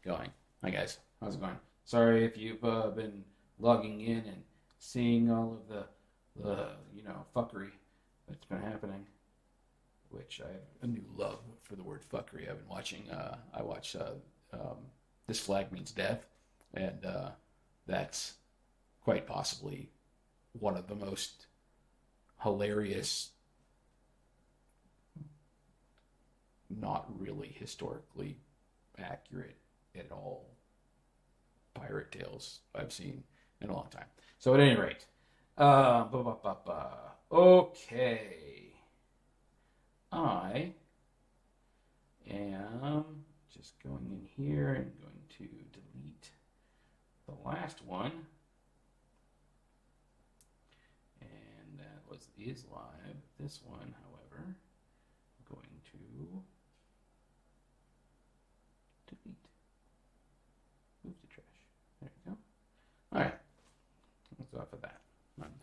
going. Hi guys, how's it going? Sorry if you've been logging in and seeing all of the fuckery that's been happening. Which I have a new love for the word fuckery. I've been watching. I watch This Flag Means Death, and that's quite possibly one of the most hilarious, not really historically accurate at all pirate tales I've seen in a long time. So at any rate, okay, I am just going in here and going to delete the last one, and that is live. This one, however, I'm going to delete. Move to trash. There you go. All right. That's off of that.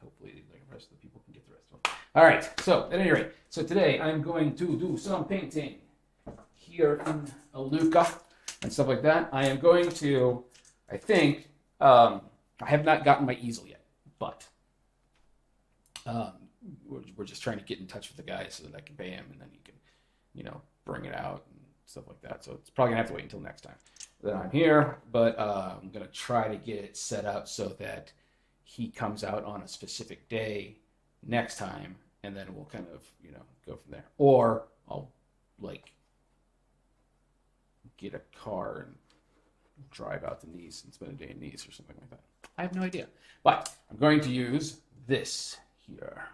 Hopefully, the rest of the people can get the rest of them. All right. So, at any rate, today I'm going to do some painting here in Aluka and stuff like that. I am going to, I think, I have not gotten my easel yet, but we're just trying to get in touch with the guy so that I can pay him, and then he can, bring it out and stuff like that. So it's probably gonna have to wait until next time that I'm here, but I'm gonna try to get it set up so that he comes out on a specific day next time, and then we'll kind of, go from there. Or I'll get a car and drive out to Nice and spend a day in Nice or something like that. I have no idea. But I'm going to use this here,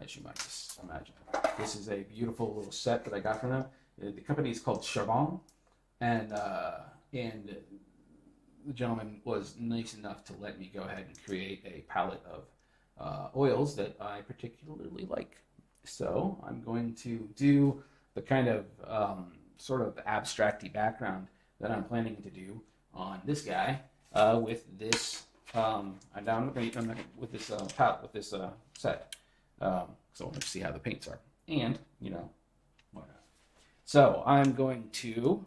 as you might just imagine. This is a beautiful little set that I got from them. The company is called Charbon, and the gentleman was nice enough to let me go ahead and create a palette of oils that I particularly like. So I'm going to do the kind of sort of abstracty background that I'm planning to do on this guy with this. I'm with this palette, with this set. So I want to see how the paints are, and why not? So I'm going to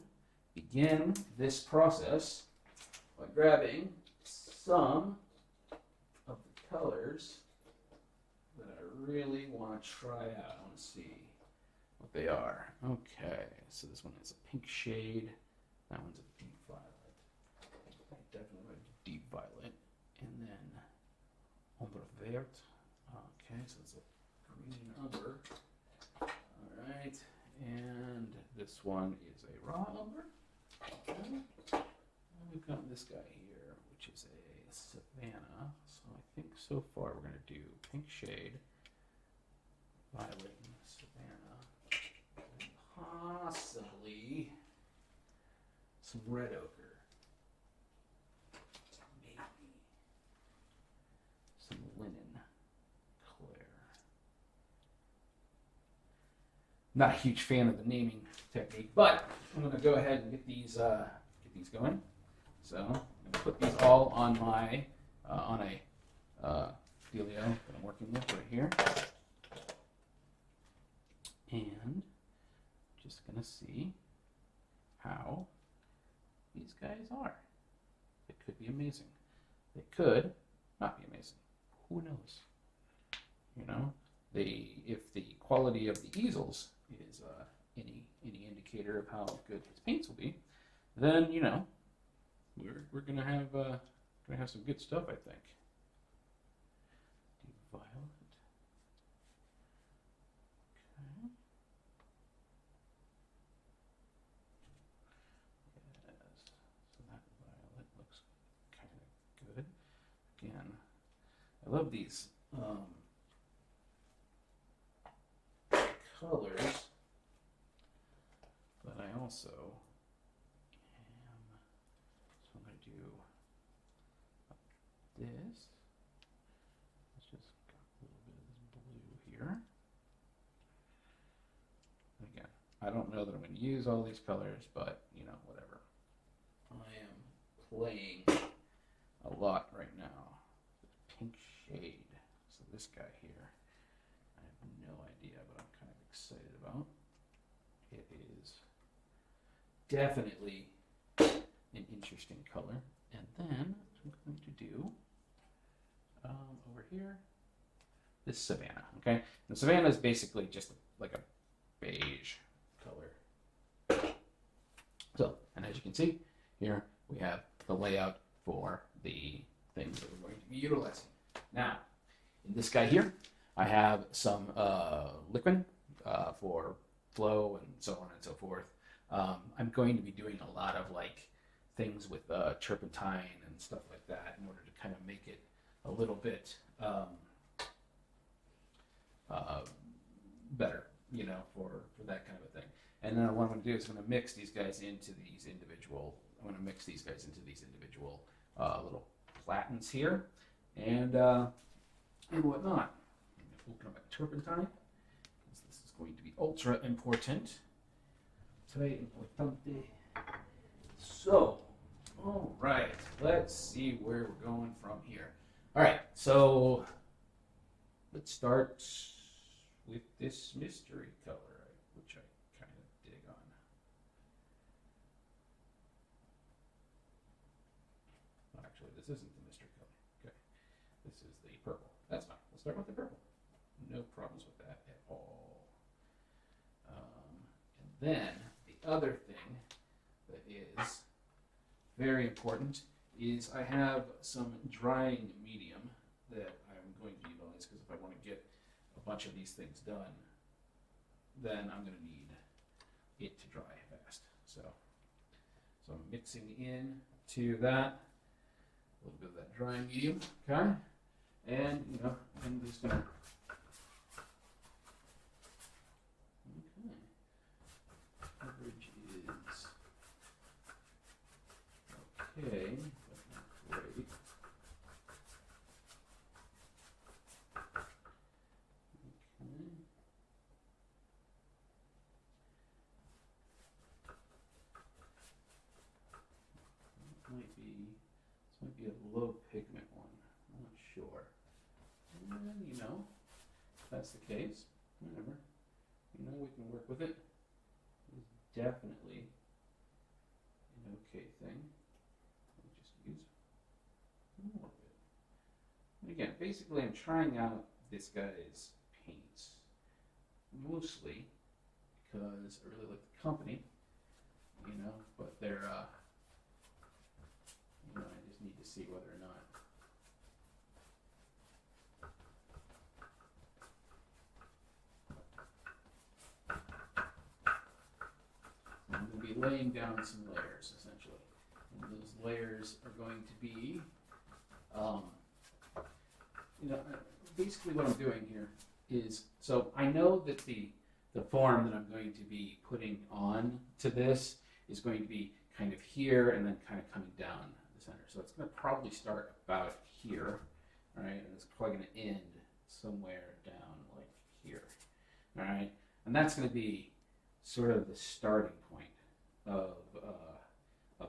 begin this process by grabbing some of the colors that I really want to try out. I want to see what they are. Okay, so this one is a pink shade. That one's a deep violet. Definitely a deep violet. And then ombre vert. Okay, so it's a green umber. All right, and this one is a raw umber. Okay. And we've got this guy here, which is a Savannah. So I think so far we're going to do pink shade, violet, and Savannah, and possibly some red ochre, maybe some linen clear. Not a huge fan of the naming technique, but I'm going to go ahead and get these going. So I'm going to put these all on my on a dealio that I'm working with right here, and just going to see how these guys are. It could be amazing. They could not be amazing. Who knows? If the quality of the easels is any indicator of how good his paints will be, then we're gonna have some good stuff, I think. Deep violet. Okay. Yes. So that violet looks kind of good. Again, I love these colors, but I also am. So I'm going to do this. Let's just got a little bit of this blue here. Again, I don't know that I'm going to use all these colors, but whatever. I am playing a lot right now. Pink shade. So this guy here, I have no idea, but I'm kind of excited about. It is definitely an interesting color. And then I'm going to do over here this Savannah. Okay, and Savannah is basically just like a beige color. So, and as you can see here, we have the layout for the things that we're going to be utilizing. Now, in this guy here, I have some liquid for flow and so on and so forth. I'm going to be doing a lot of like things with turpentine and stuff like that in order to kind of make it a little bit better, you know, for that kind of a thing. And then what I'm going to do is I'm going to mix these guys into these individual. Little platens here, and whatnot. Open up my turpentine, because this is going to be ultra important. Très importante. So, all right, let's see where we're going from here. All right, so let's start with this mystery color, which I kind of dig on. Actually, this isn't the mystery color. Okay, this is the purple. That's fine. We'll start with the purple. No problems with that at all. And then the other thing that is very important is I have some drying medium that I'm going to utilize, because if I want to get a bunch of these things done, then I'm going to need it to dry fast. So I'm mixing in to that a little bit of that drying medium, okay? And you know, I'm just gonna coverage is okay, but not great. This might be a low pigment one. I'm not sure. And you know, if that's the case, whatever. You know, we can work with it. It's definitely an okay thing. I'll just use more of it. And again, basically I'm trying out this guy's paints. Mostly because I really like the company, you know, but they're you know, I just need to see whether or not I'm going to be laying down some layers, essentially. And those layers are going to be, you know, basically what I'm doing here is, so I know that the form that I'm going to be putting on to this is going to be kind of here and then kind of coming down the center. So it's going to probably start about here, all right, and it's probably going to end somewhere down like here, all right, and that's going to be sort of the starting point of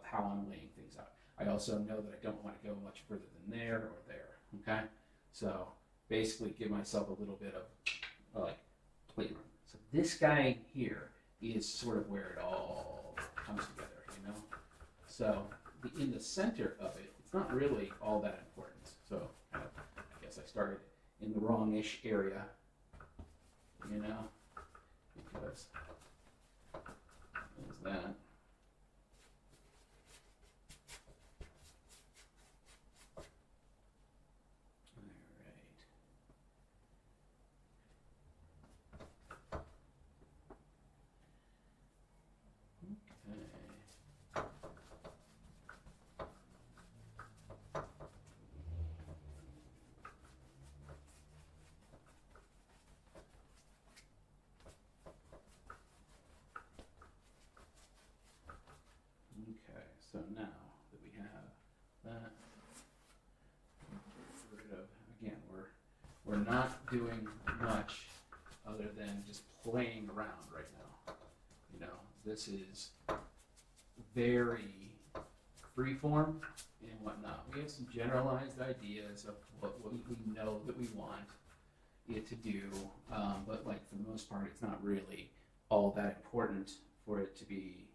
how I'm laying things out. I also know that I don't want to go much further than there or there, okay? So basically give myself a little bit of like playroom. So this guy here is sort of where it all comes together, you know? So in the center of it, it's not really all that important. So I guess I started in the wrong-ish area, you know, because there's that. Okay, so now that we have that, again, we're not doing much other than just playing around right now. You know, this is very freeform and whatnot. We have some generalized ideas of what we know that we want it to do, but like for the most part, it's not really all that important for it to be,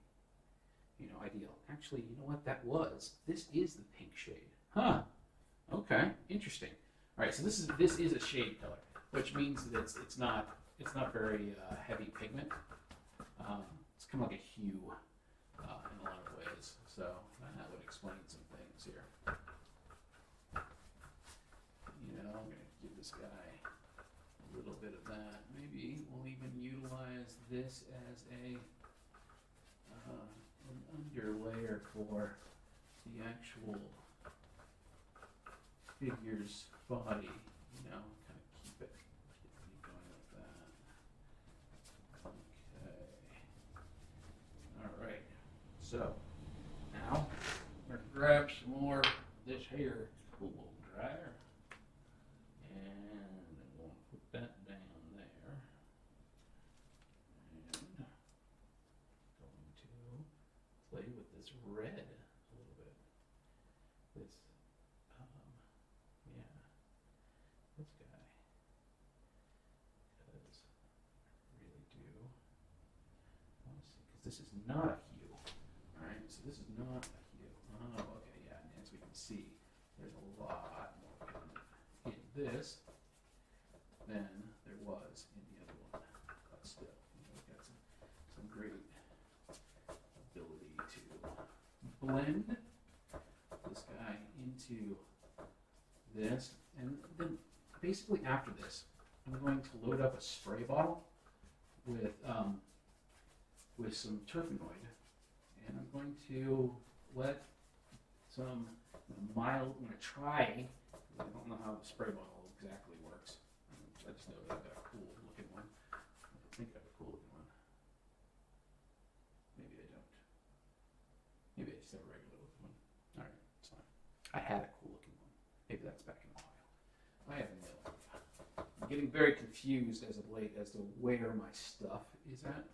ideal. Actually, you know what that was? This is the pink shade. Huh. Okay. Interesting. All right. So this is a shade color, which means that it's not very heavy pigment. It's kind of like a hue in a lot of ways. So that would explain some things here. I'm going to give this guy a little bit of that. Maybe we'll even utilize this as an underlayer for the actual figure's body. Kind of keep it going like that. Okay. All right. So now we're going to grab some more of this here cool dryer. And I'm going to put that down there. And going to play with this red a little bit. This, this guy. Because I really do want to see, because this is not a hue. Alright, so this is not a hue. Oh, okay, yeah, and as we can see, there's a lot more pigment in this than there was in the other one. But still, we've got some great ability to blend this guy into this. And then basically after this, I'm going to load up a spray bottle with some terpenoid, and I'm going to let some mild. I'm going to try. I don't know how the spray bottle exactly works. I just know that I've got a cool looking one. I think I have a cool looking one. Maybe I don't. Maybe I just have a regular looking one. Alright, it's fine. I had a cool looking one. Maybe that's back in Ohio. I have no idea. I'm getting very confused as of late as to where my stuff is at.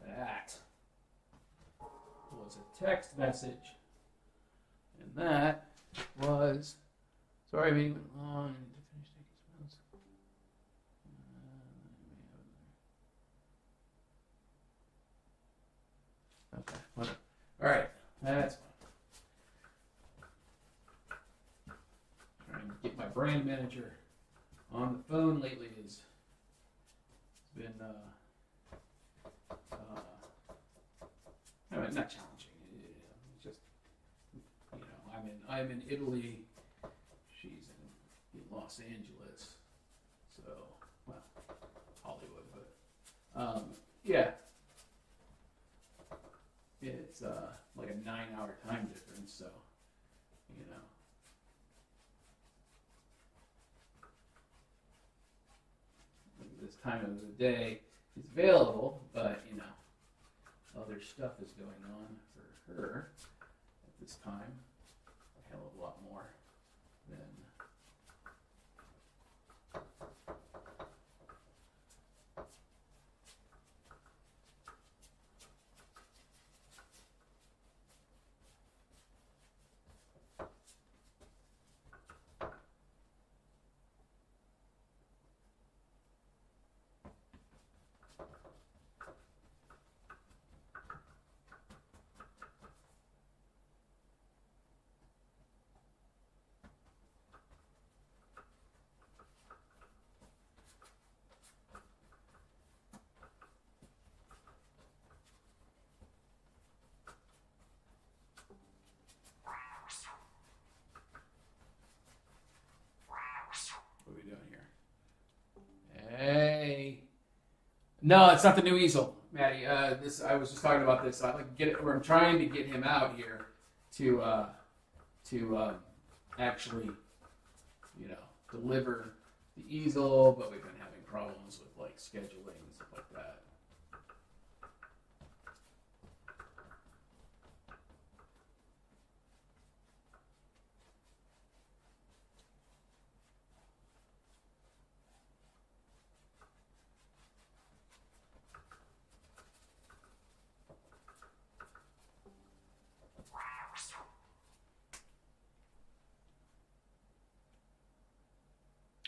That was a text message, and that was, sorry, meeting went long. I need to finish taking some notes. Okay, whatever. All right, that's fine. Trying to get my brand manager on the phone lately it's been not challenging. It's just, I'm in Italy. She's in Los Angeles. So, well, Hollywood, but yeah. It's like a 9-hour time difference, so this time of the day is available, but other stuff is going on for her at this time, a hell of a lot more than what are we doing here? Hey. No, it's not the new easel, Maddie. This I was just talking about this. I'm trying to get him out here to actually, deliver the easel, but we've been having problems with scheduling and stuff like that.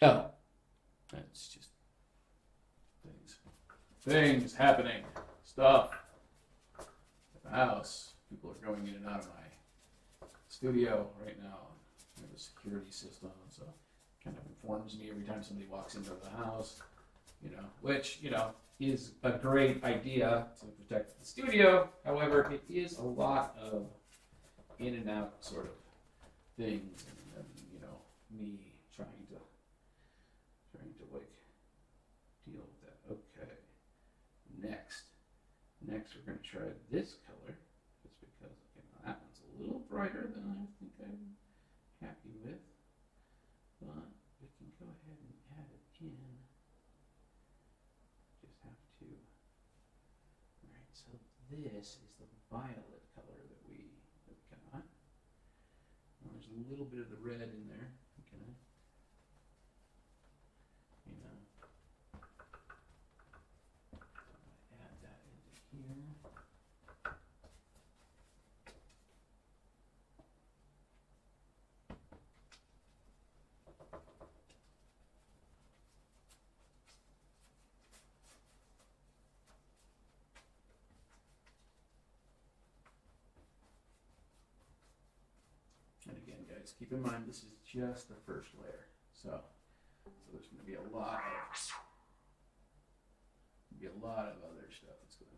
Oh, that's just things happening, stuff at the house. People are going in and out of my studio right now. We have a security system, so it kind of informs me every time somebody walks into the house, which, is a great idea to protect the studio. However, it is a lot of in and out sort of things, and me trying to like deal with that. Okay. Next we're going to try this color, just because that one's a little brighter than I think I'm happy with, but we can go ahead and add it in. Just have to. Alright, so this is the violet color that we got. Well, there's a little bit of the red in there. Okay. Add that into here. And again, guys, keep in mind this is just the first layer. So there's going to be a lot of other stuff that's going on.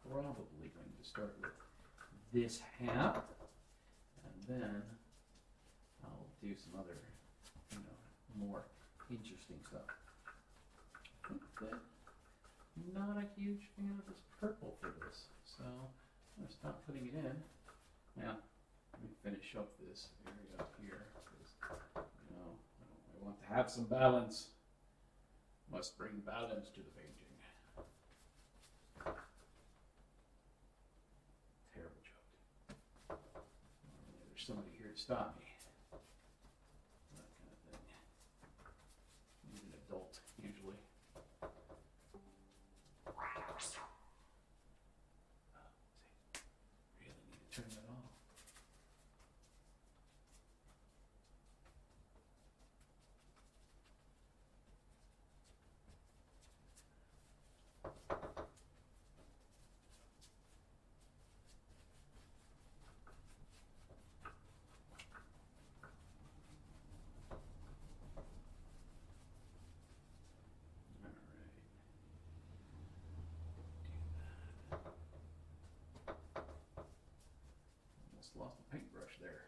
I'm probably going to start with this half, and then I'll do some other, more interesting stuff. I think that I'm not a huge fan of this purple for this, so I'm going to stop putting it in. Now, let me finish up this area up here, because, I want to have some balance. Must bring balance to the painting. Terrible joke. Normally there's somebody here to stop me. That kind of thing. Need an adult, usually. Really need to turn that off. Lost the paintbrush there.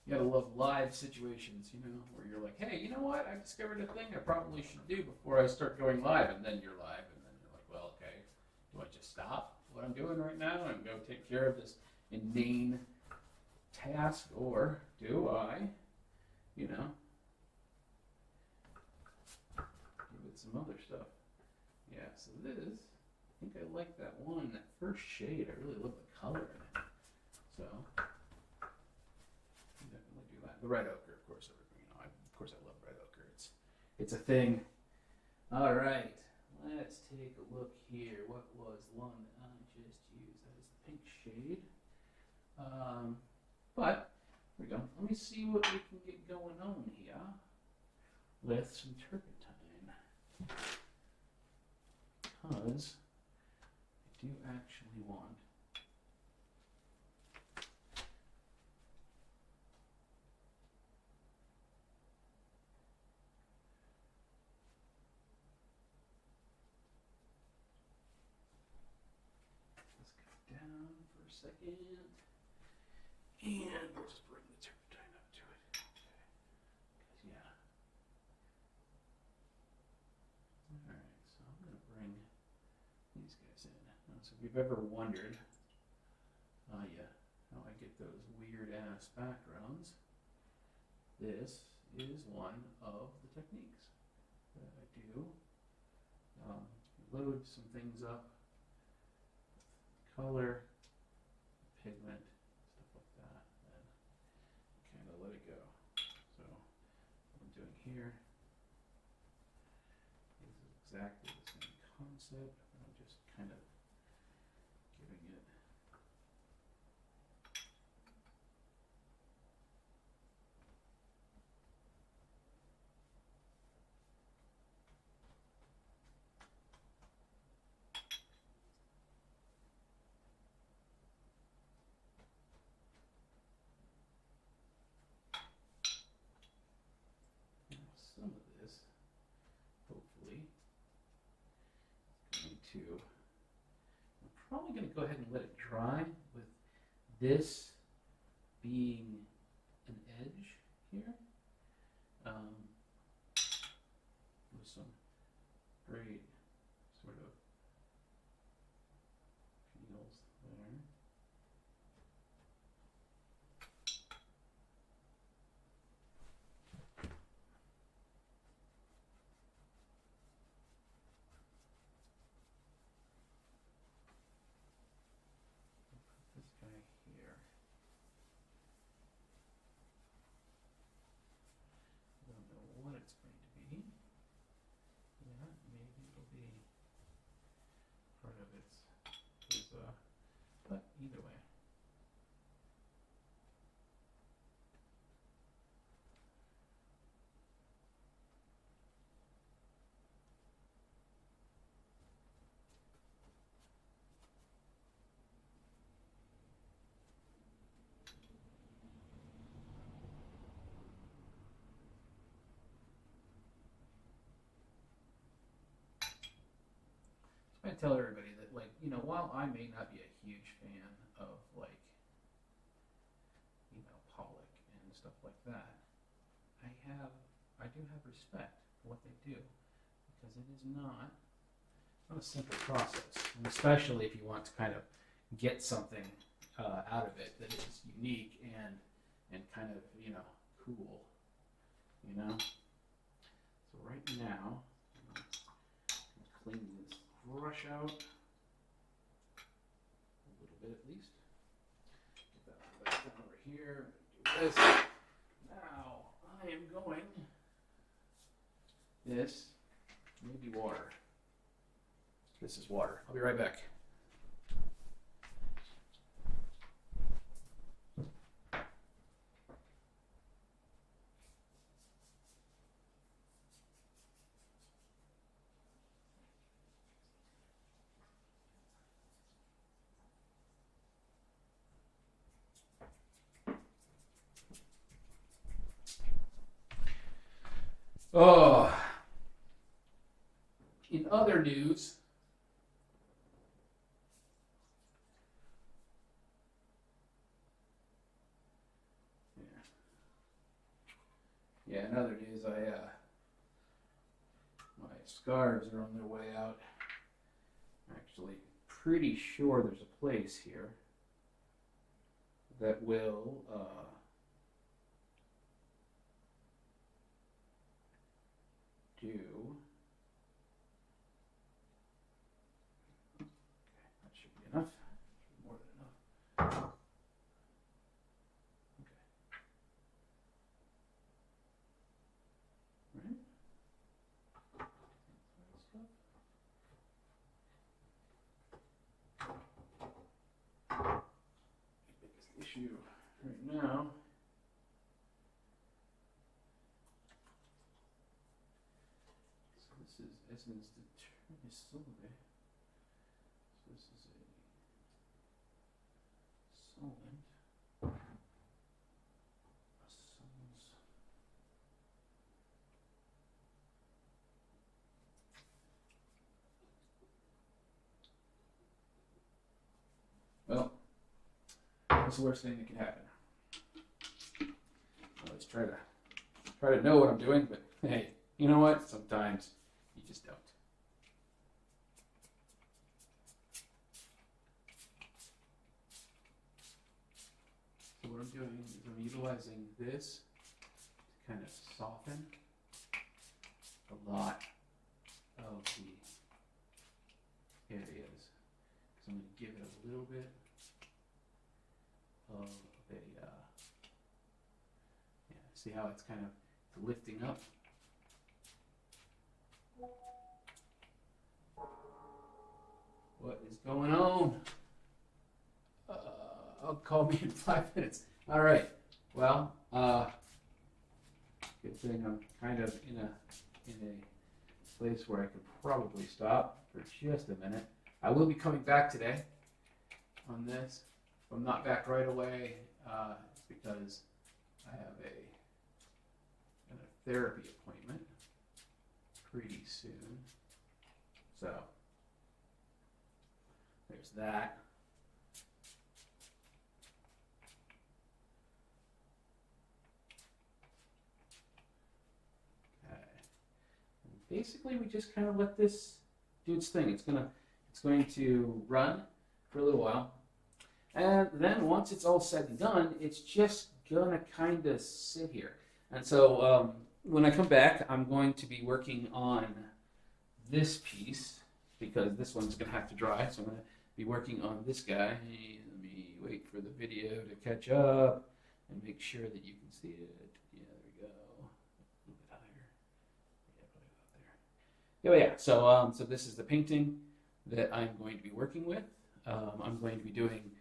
You gotta love live situations, where you're like, hey, you know what? I discovered a thing I probably should do before I start going live, and then you're live, and then you're like, well, okay, do I just stop what I'm doing right now and go take care of this inane task, or do I, give it some other stuff? Yeah, so this, I think I like that one, that first shade. I really love the color in it. So, definitely do that. The red ochre, of course, I love red ochre. It's a thing. All right. Let's take a look here. What was the one that I just used? That is the pink shade. But, here we go. Let me see what we can get going on here with some turpentine. Because I do actually want second, and we'll just bring the turpentine up to it. Okay. Yeah. Alright, so I'm going to bring these guys in. Now, so if you've ever wondered how I get those weird ass backgrounds, this is one of the techniques that I do load some things up, color, pigment, stuff like that, and kind of let it go. So what I'm doing here is exactly the same concept. I'm just kind of giving it some of this, hopefully, going to, I'm probably going to go ahead and let it dry with this being an edge here, with some great sort of feels there. This guy here. I don't know what it's going to be. Yeah, maybe it'll be part of his but either way. I tell everybody that, like, you know, while I may not be a huge fan of, like, you know, Pollock and stuff like that, I do have respect for what they do, because it is not a simple process, and especially if you want to kind of get something out of it that is unique and kind of, you know, cool, you know. So right now, I'm gonna clean this brush out a little bit at least. Get that down over here. Do this. Now I am going. This may be water. This is water. I'll be right back. Oh, in other news, yeah, in other news, my scarves are on their way out. Actually, pretty sure there's a place here that will do. Okay, that should be enough. Should be more than enough. Okay. Right. Biggest issue right now. So this is Essence de Sauve. So this is a solvent. Well, what's the worst thing that can happen? I always try to know what I'm doing, but hey, you know what? Sometimes you just don't. So what I'm doing is I'm utilizing this to kind of soften a lot of the areas. So I'm going to give it a little bit of a, see how it's kind of lifting up. What is going on? I'll call me in 5 minutes. All right. Well, good thing I'm kind of in a place where I could probably stop for just a minute. I will be coming back today on this. If I'm not back right away, it's because I have a therapy appointment pretty soon. So there's that. Okay. And basically, we just kind of let this do its thing. It's going to run for a little while, and then once it's all said and done, it's just gonna kind of sit here. And so when I come back, I'm going to be working on this piece because this one's gonna have to dry. So I'm gonna be working on this guy. Hey, let me wait for the video to catch up and make sure that you can see it. Yeah, there we go. A little bit higher. Yeah, probably about there. Yeah. So this is the painting that I'm going to be working with. I'm going to be doing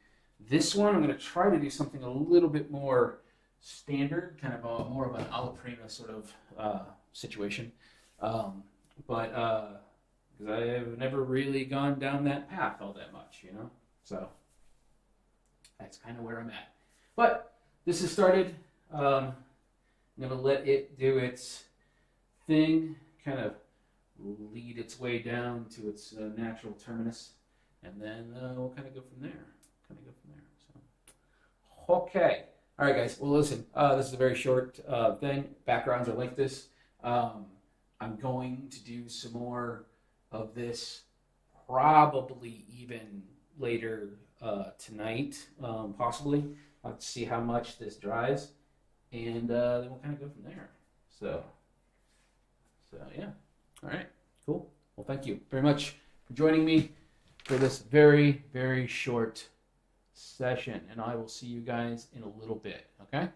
this one. I'm going to try to do something a little bit more standard, kind of more of an alla prima sort of situation. But because I have never really gone down that path all that much, you know? So that's kind of where I'm at. But this has started. I'm going to let it do its thing, kind of lead its way down to its natural terminus, and then we'll kind of go from there. So, okay. All right, guys. Well, listen, this is a very short thing. Backgrounds are like this. I'm going to do some more of this probably even later tonight, possibly. I'll have to see how much this dries, and then we'll kind of go from there. So yeah. All right. Cool. Well, thank you very much for joining me for this very, very short session, and I will see you guys in a little bit, okay?